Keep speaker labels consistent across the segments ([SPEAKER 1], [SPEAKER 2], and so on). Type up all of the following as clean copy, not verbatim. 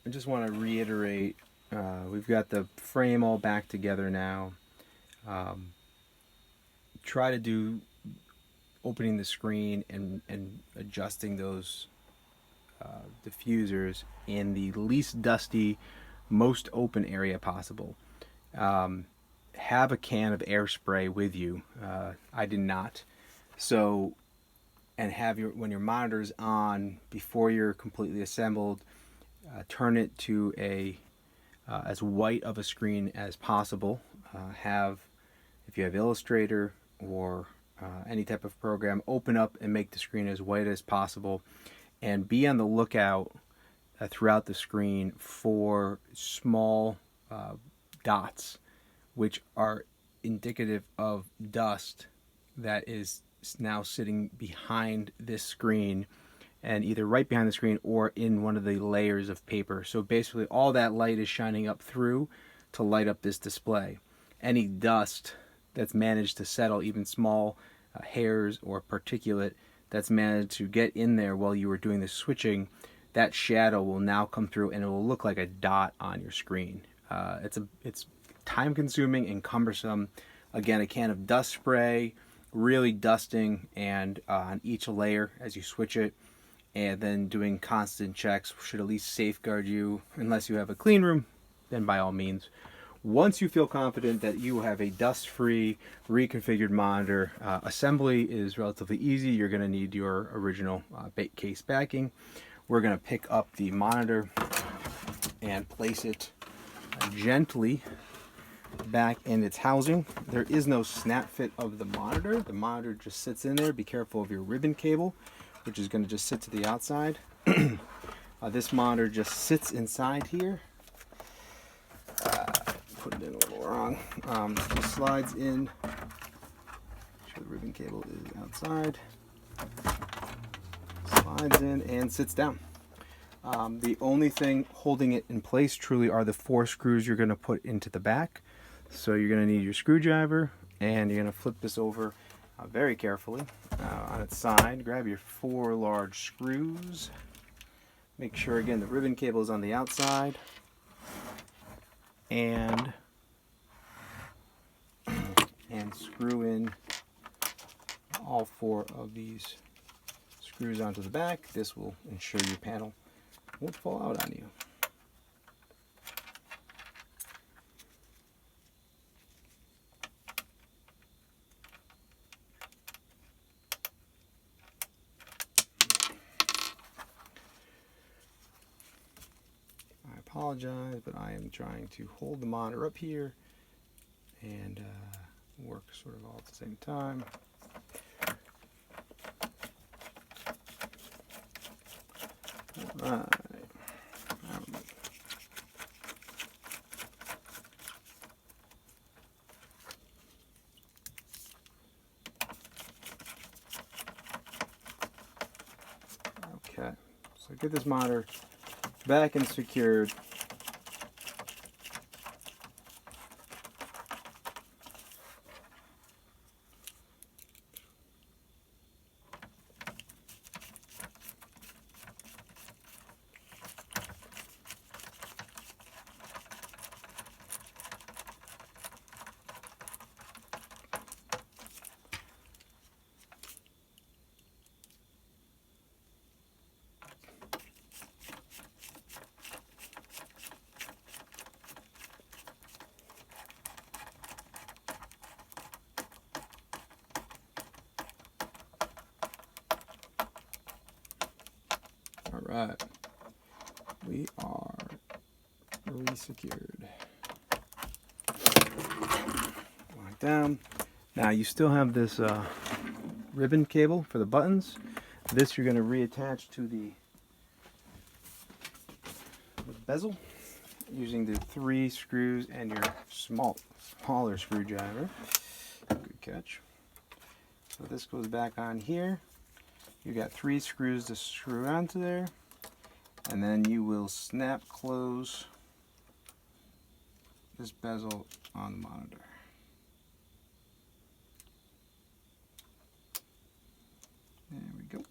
[SPEAKER 1] I just want to reiterate, we've got the frame all back together now. Try to do opening the screen and adjusting those diffusers in the least dusty, most open area possible. Have a can of air spray with you. I did not. So, and have when your monitor is on, before you're completely assembled, turn it to a as white of a screen as possible. If you have Illustrator or any type of program, open up and make the screen as white as possible, and be on the lookout throughout the screen for small dots, which are indicative of dust that is now sitting behind this screen, and either right behind the screen or in one of the layers of paper. So basically all that light is shining up through to light up this display. Any dust that's managed to settle, even small hairs or particulate that's managed to get in there while you were doing the switching, that shadow will now come through and it will look like a dot on your screen. It's time consuming and cumbersome. Again, a can of dust spray, really dusting and on each layer as you switch it, and then doing constant checks should at least safeguard you. Unless you have a clean room, then by all means. Once you feel confident that you have a dust-free, reconfigured monitor, assembly is relatively easy. You're going to need your original case backing. We're going to pick up the monitor and place it gently back in its housing. There is no snap fit of the monitor. The monitor just sits in there. Be careful of your ribbon cable, which is going to just sit to the outside. This monitor just sits inside here. Put it in a little wrong. Just slides in. Make sure the ribbon cable is outside. Slides in and sits down. The only thing holding it in place truly are the 4 screws you're going to put into the back. So you're going to need your screwdriver, and you're going to flip this over very carefully on its side. Grab your 4 large screws. Make sure again the ribbon cable is on the outside, and screw in all 4 of these screws onto the back. This will ensure your panel won't fall out on you. I apologize, but I am trying to hold the monitor up here and work sort of all at the same time. All right. Okay, so get this monitor back and secured. All right, we are re-secured. Lock down. Now you still have this ribbon cable for the buttons. This you're going to reattach to the bezel using the 3 screws and your smaller screwdriver. Good catch. So this goes back on here. You got 3 screws to screw onto there, and then you will snap close this bezel on the monitor. There we go.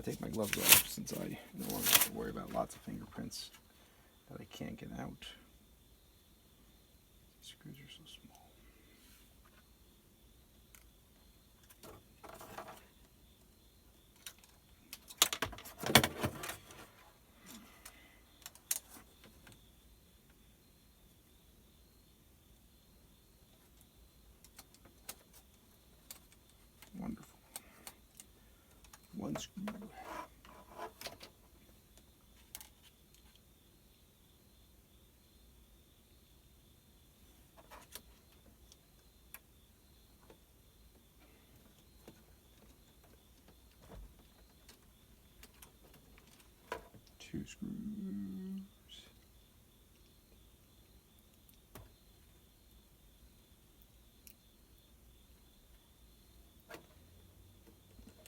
[SPEAKER 1] to take my gloves off since I no longer have to worry about lots of fingerprints that I can't get out. These screws are so small. Wonderful. One screw. Two screws.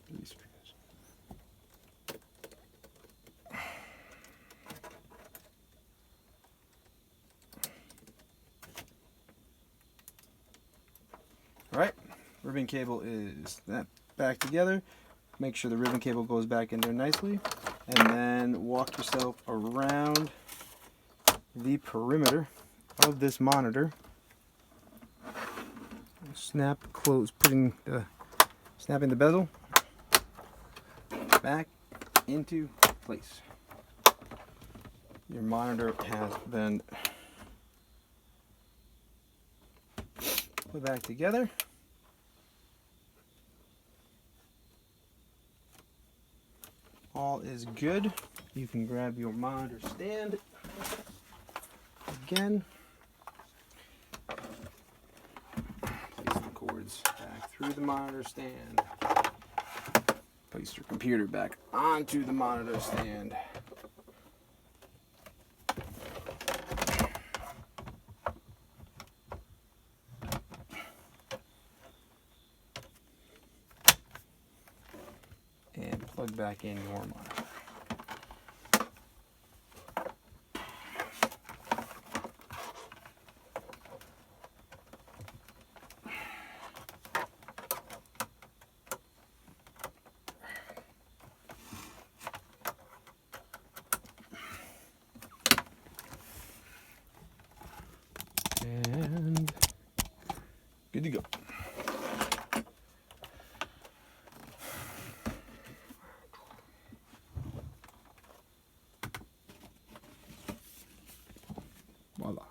[SPEAKER 1] Three screws. Alright, ribbon cable is that back together. Make sure the ribbon cable goes back in there nicely. And then walk yourself around the perimeter of this monitor. Snap close, snapping the bezel back into place. Your monitor has been put back together. All is good. You can grab your monitor stand again. Place the cords back through the monitor stand. Place your computer back onto the monitor stand. And plug back in your monitor. And good to go. Voila.